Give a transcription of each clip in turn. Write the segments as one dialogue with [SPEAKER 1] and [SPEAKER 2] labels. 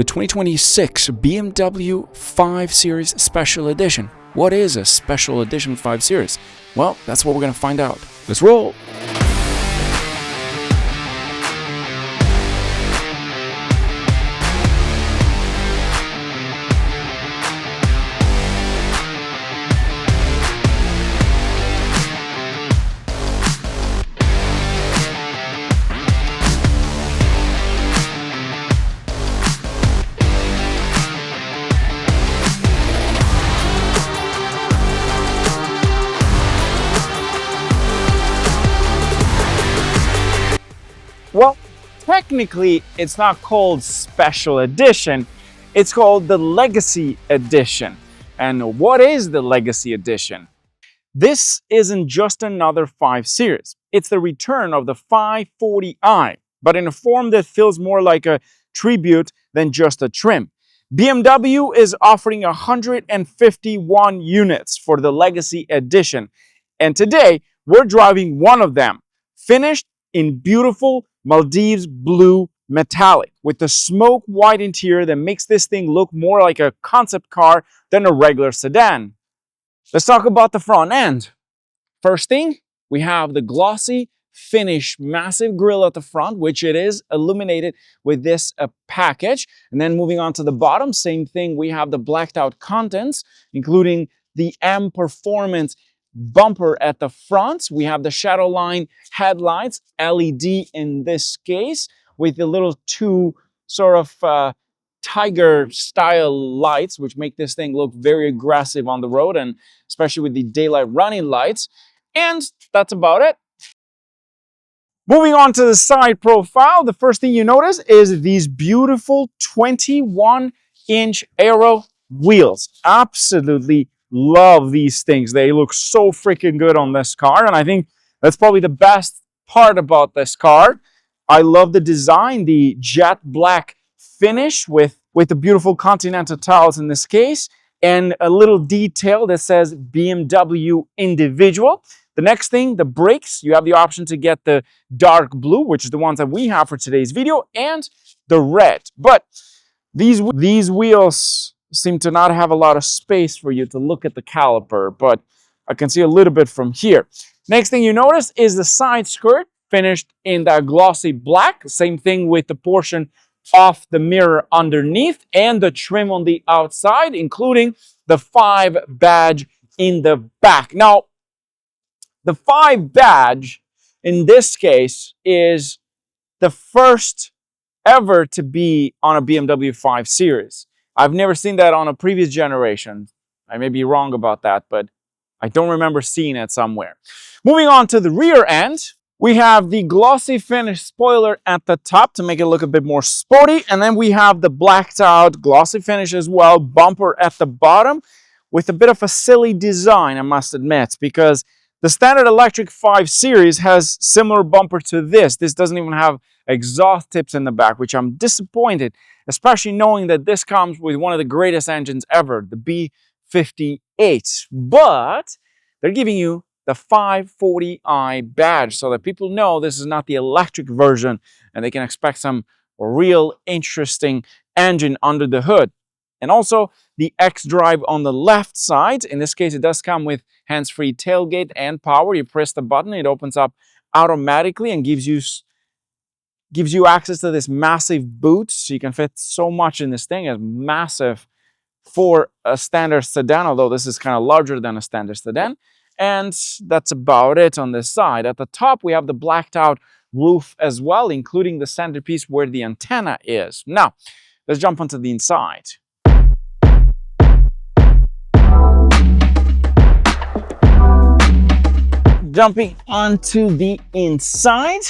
[SPEAKER 1] the 2026 BMW 5 Series Special Edition. What is a Special Edition 5 Series? Well, that's what we're going to find out. Let's roll!
[SPEAKER 2] Well, technically, it's not called Special Edition. It's called the Legacy Edition. And what is the Legacy Edition? This isn't just another 5 Series. It's the return of the 540i, but in a form that feels more like a tribute than just a trim. BMW is offering 151 units for the Legacy Edition. And today, we're driving one of them, finished in beautiful Maldives blue metallic with the smoke white interior that makes this thing look more like a concept car than a regular sedan. Let's talk about the front end. First thing, we have the glossy finish massive grille at the front, which it is illuminated with this package. And then moving on to the bottom, same thing, we have the blacked out contents, including the M Performance bumper at the front. We have the shadow line headlights, LED in this case, with the little two sort of tiger style lights, which make this thing look very aggressive on the road, and especially with the daylight running lights. And that's about it. Moving on to the side profile, the first thing you notice is these beautiful 21-inch aero wheels. Absolutely love these things. They look so freaking good on this car, and I think that's probably the best part about this car. I love the design, the jet black finish with the beautiful Continental tiles in this case, and a little detail that says BMW Individual. The next thing, the brakes, you have the option to get the dark blue, which is the ones that we have for today's video, and the red. But these wheels seem to not have a lot of space for you to look at the caliper, but I can see a little bit from here. Next thing you notice is the side skirt finished in that glossy black. Same thing with the portion off the mirror underneath and the trim on the outside, including the 5 badge in the back. Now, the 5 badge in this case is the first ever to be on a BMW 5 Series. I've never seen that on a previous generation. I may be wrong about that, but I don't remember seeing it somewhere. Moving on to the rear end, we have the glossy finish spoiler at the top to make it look a bit more sporty. And then we have the blacked out glossy finish as well, bumper at the bottom with a bit of a silly design, I must admit, because the standard electric 5 Series has similar bumper to this. This doesn't even have exhaust tips in the back, which I'm disappointed, especially knowing that this comes with one of the greatest engines ever, the B58. But they're giving you the 540i badge so that people know this is not the electric version and they can expect some real interesting engine under the hood. And also the X-Drive on the left side. In this case, it does come with hands-free tailgate and power. You press the button, it opens up automatically and gives you access to this massive boot. So you can fit so much in this thing. It's massive for a standard sedan, although this is kind of larger than a standard sedan. And that's about it on this side. At the top, we have the blacked out roof as well, including the centerpiece where the antenna is. Now, let's jump onto the inside. Jumping onto the inside,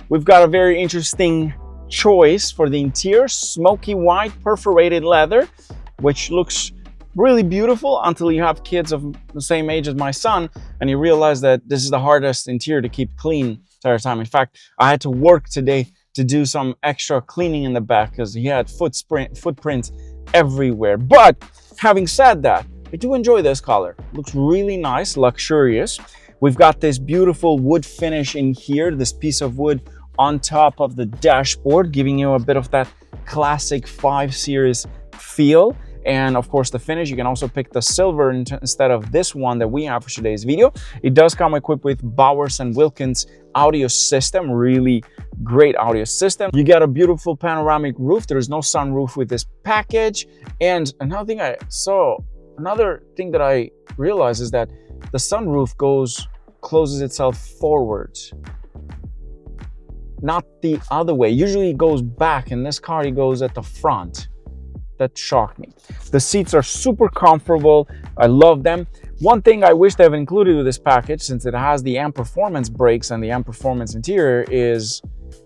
[SPEAKER 2] we've got a very interesting choice for the interior. Smoky white perforated leather, which looks really beautiful until you have kids of the same age as my son and you realize that this is the hardest interior to keep clean the entire time. In fact, I had to work today to do some extra cleaning in the back because he had footprints everywhere. But having said that, I do enjoy this color. It looks really nice, luxurious. We've got this beautiful wood finish in here, this piece of wood on top of the dashboard, giving you a bit of that classic 5 Series feel. And of course the finish, you can also pick the silver instead of this one that we have for today's video. It does come equipped with Bowers & Wilkins audio system, really great audio system. You get a beautiful panoramic roof. There is no sunroof with this package. And another thing that I realized is that the sunroof closes itself forwards, not the other way. Usually it goes back. In this car, it goes at the front. That shocked me. The seats are super comfortable. I love them. One thing I wish they have included with this package, since it has the M Performance brakes and the M Performance interior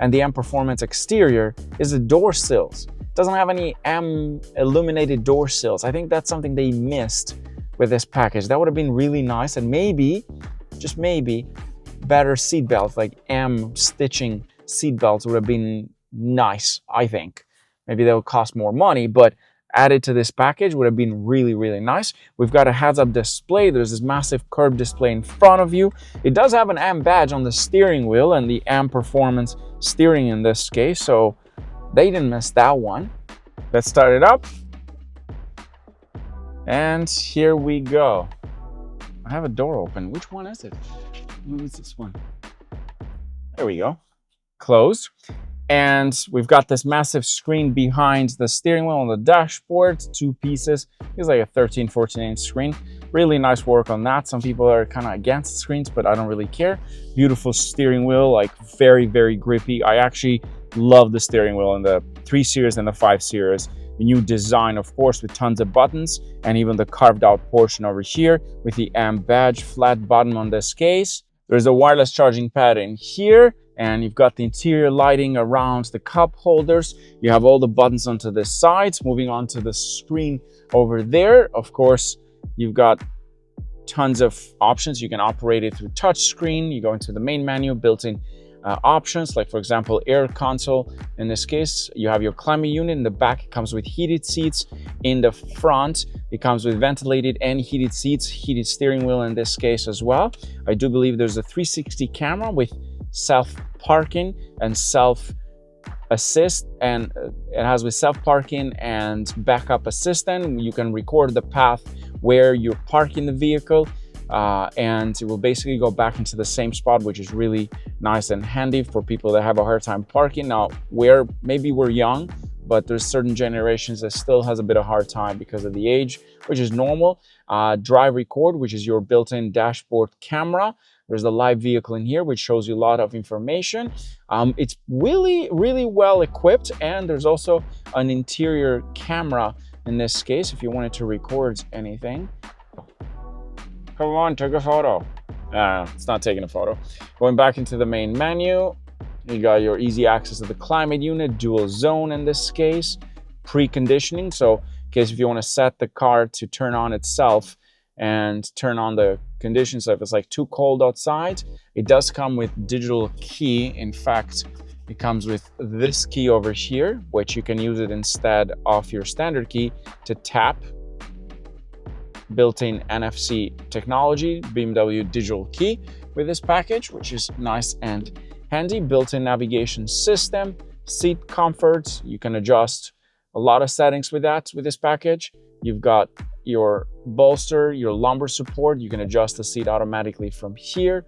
[SPEAKER 2] and the M Performance exterior, is the door sills. It doesn't have any M illuminated door sills. I think that's something they missed with this package. That would have been really nice, and maybe, just maybe, better seat belts, like M stitching seat belts would have been nice, I think. Maybe they would cost more money, but added to this package would have been really, really nice. We've got a heads-up display. There's this massive curved display in front of you. It does have an AM badge on the steering wheel and the AM Performance steering in this case, so they didn't miss that one. Let's start it up. And here we go. I have a door open. Which one is it? What is this one? There we go. Closed. And we've got this massive screen behind the steering wheel on the dashboard, 2 pieces. It's like a 13-14-inch screen. Really nice work on that. Some people are kind of against screens, but I don't really care. Beautiful steering wheel, like very, very grippy. I actually love the steering wheel in the 3 Series and the 5 Series. The new design, of course, with tons of buttons, and even the carved out portion over here with the AM badge, flat bottom on this case. There's a wireless charging pad in here. And you've got the interior lighting around the cup holders. You have all the buttons onto the sides. Moving on to the screen over there, of course, you've got tons of options. You can operate it through touch screen. You go into the main menu, built-in options, like for example, air console. In this case, you have your climate unit. In the back, it comes with heated seats. In the front, it comes with ventilated and heated seats, heated steering wheel in this case as well. I do believe there's a 360 camera with self-parking and self-assist, and it has with self-parking and backup assistant. You can record the path where you're parking the vehicle, and it will basically go back into the same spot, which is really nice and handy for people that have a hard time parking. Now, maybe we're young, but there's certain generations that still has a bit of hard time because of the age, which is normal. Drive record, which is your built-in dashboard camera. There's the live vehicle in here, which shows you a lot of information. It's really, really well equipped, and there's also an interior camera in this case if you wanted to record anything. Come on, take a photo. It's not taking a photo. Going back into the main menu, you got your easy access to the climate unit, dual zone in this case, preconditioning. So in case if you want to set the car to turn on itself and turn on the conditions, so if it's like too cold outside, it does come with digital key. In fact, it comes with this key over here, which you can use it instead of your standard key to tap. Built-in NFC technology, BMW digital key with this package, which is nice and handy. Built-in navigation system, seat comfort. You can adjust a lot of settings with this package. You've got your bolster, your lumbar support. You can adjust the seat automatically from here.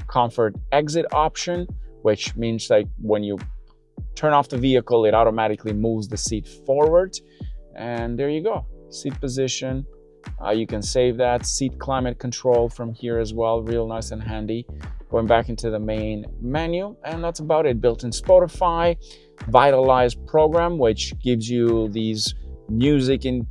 [SPEAKER 2] Comfort exit option, which means like when you turn off the vehicle, it automatically moves the seat forward. And there you go. Seat position. You can save that. Seat climate control from here as well. Real nice and handy. Going back into the main menu, and that's about it. Built-in Spotify, Vitalize program, which gives you these music and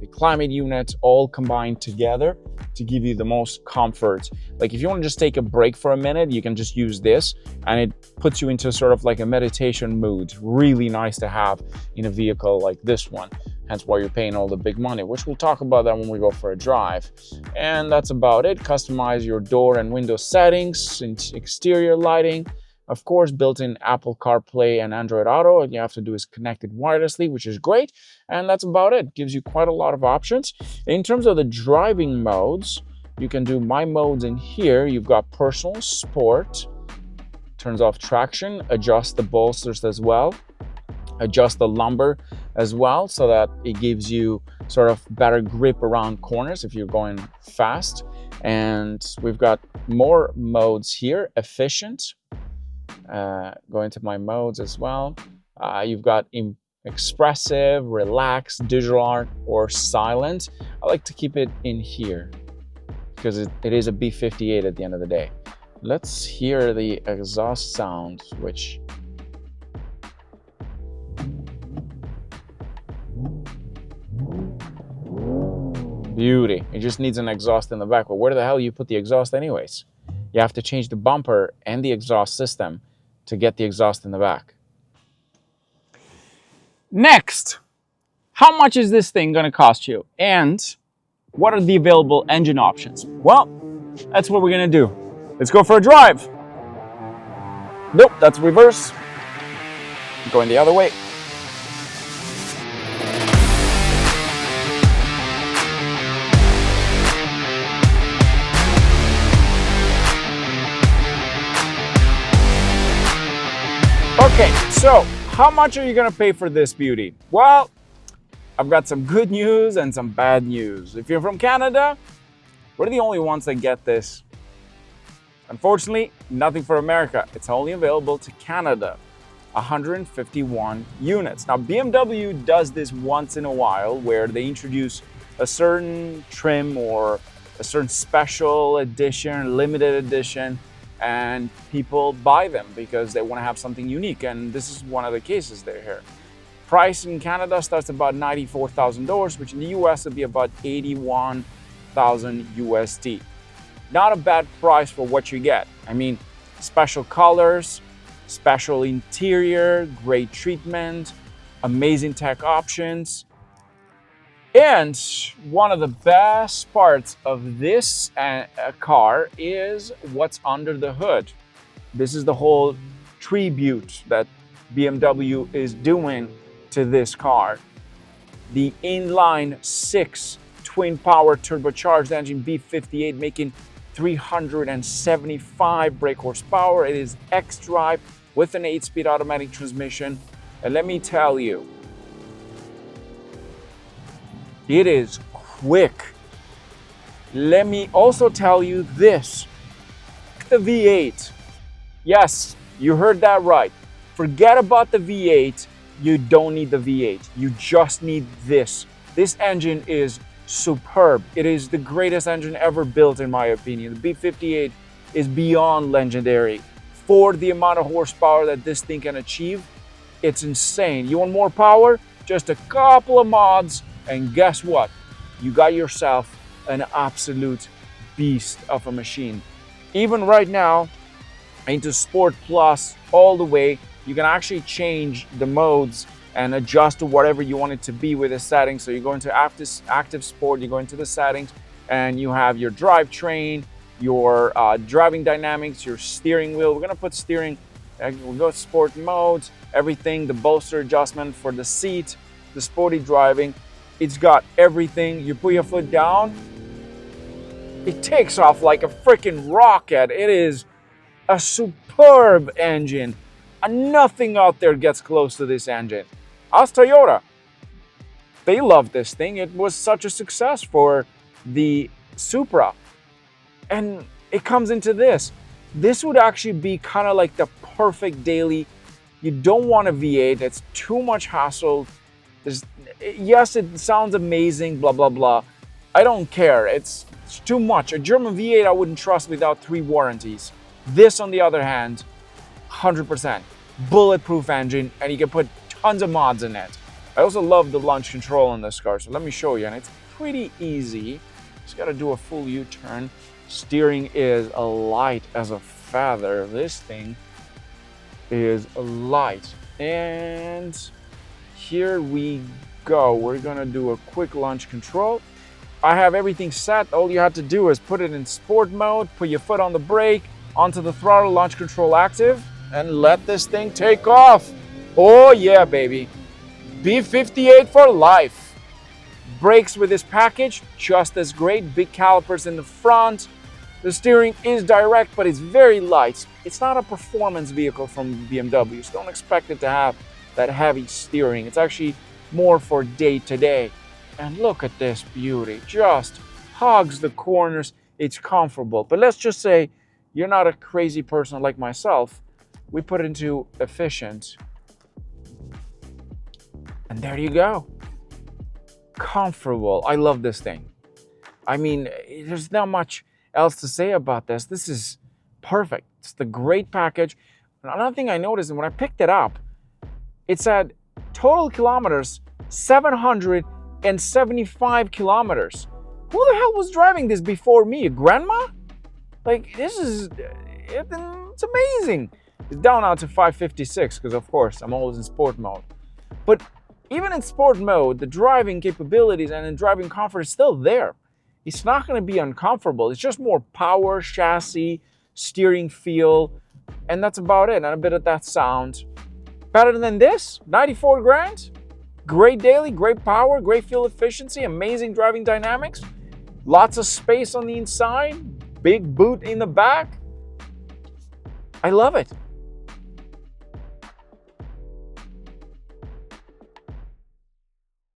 [SPEAKER 2] the climate unit all combined together to give you the most comfort. Like if you want to just take a break for a minute, you can just use this, and it puts you into sort of like a meditation mood. Really nice to have in a vehicle like this one. Hence why you're paying all the big money, which we'll talk about that when we go for a drive. And that's about it. Customize your door and window settings, exterior lighting. Of course, built-in Apple CarPlay and Android Auto. All you have to do is connect it wirelessly, which is great. And that's about it. Gives you quite a lot of options. In terms of the driving modes, you can do My Modes in here. You've got Personal, Sport, turns off traction, adjust the bolsters as well. adjust the lumbar as well so that it gives you sort of better grip around corners if you're going fast. And we've got more modes here. Efficient, go into my modes as well. You've got expressive, relaxed, digital art, or silent. I like to keep it in here because it is a B58 at the end of the day. Let's hear the exhaust sound, which beauty. It just needs an exhaust in the back. But where the hell you put the exhaust anyways? You have to change the bumper and the exhaust system to get the exhaust in the back. Next, how much is this thing going to cost you? And what are the available engine options? Well, that's what we're going to do. Let's go for a drive. Nope, that's reverse. Going the other way. Okay, so how much are you gonna pay for this beauty? Well, I've got some good news and some bad news. If you're from Canada, we're the only ones that get this. Unfortunately, nothing for America. It's only available to Canada. 151 units. Now, BMW does this once in a while where they introduce a certain trim or a certain special edition, limited edition, and people buy them because they want to have something unique. And this is one of the cases they're here. Price in Canada starts about $94,000, which in the US would be about 81,000 USD. Not a bad price for what you get. I mean, special colors, special interior, great treatment, amazing tech options. And one of the best parts of this car is what's under the hood. This is the whole tribute that BMW is doing to this car. The inline 6 twin power turbocharged engine B58 making 375 brake horsepower. It is X-Drive with an 8-speed automatic transmission. And let me tell you, it is quick. Let me also tell you this. The V8. Yes, you heard that right. Forget about the V8. You don't need the V8. You just need this. This engine is superb. It is the greatest engine ever built, in my opinion. The B58 is beyond legendary. For the amount of horsepower that this thing can achieve, it's insane. You want more power? Just a couple of mods, and guess what? You got yourself an absolute beast of a machine. Even right now, into Sport Plus all the way, you can actually change the modes and adjust to whatever you want it to be with the settings. So you go into active sport, you go into the settings, and you have your drivetrain, your driving dynamics, your steering wheel. We're gonna put steering, we'll go to sport modes, everything, the bolster adjustment for the seat, the sporty driving. It's got everything. You put your foot down, it takes off like a freaking rocket. It is a superb engine. And nothing out there gets close to this engine. Ask Toyota. They love this thing. It was such a success for the Supra. And it comes into this. This would actually be kind of like the perfect daily. You don't want a V8. It's too much hassle. Yes, it sounds amazing, blah, blah, blah. I don't care. It's too much. A German V8 I wouldn't trust without 3 warranties. This, on the other hand, 100%. Bulletproof engine, and you can put tons of mods in it. I also love the launch control on this car, so let me show you. And it's pretty easy. Just got to do a full U-turn. Steering is light as a feather. This thing is light. And here we go. We're gonna do a quick launch control. I have everything set. All you have to do is put it in sport mode, put your foot on the brake, onto the throttle, launch control active, and let this thing take off. Oh yeah, baby. B58 for life. Brakes with this package, just as great. Big calipers in the front. The steering is direct, but it's very light. It's not a performance vehicle from BMW, so don't expect it to have that heavy steering. It's actually more for day-to-day. And look at this beauty, just hugs the corners. It's comfortable. But let's just say you're not a crazy person like myself. We put it into efficient. And there you go. Comfortable. I love this thing. I mean, there's not much else to say about this. This is perfect. It's the great package. Another thing I noticed when I picked it up, it said total kilometers 775 kilometers. Who the hell was driving this before me? A grandma? Like, this is, it's amazing. It's down now to 556 because, of course, I'm always in sport mode. But even in sport mode, the driving capabilities and the driving comfort is still there. It's not going to be uncomfortable. It's just more power, chassis, steering feel, and that's about it. And a bit of that sound. Better than this? 94 grand? Great daily, great power, great fuel efficiency, amazing driving dynamics, lots of space on the inside, big boot in the back. I love it.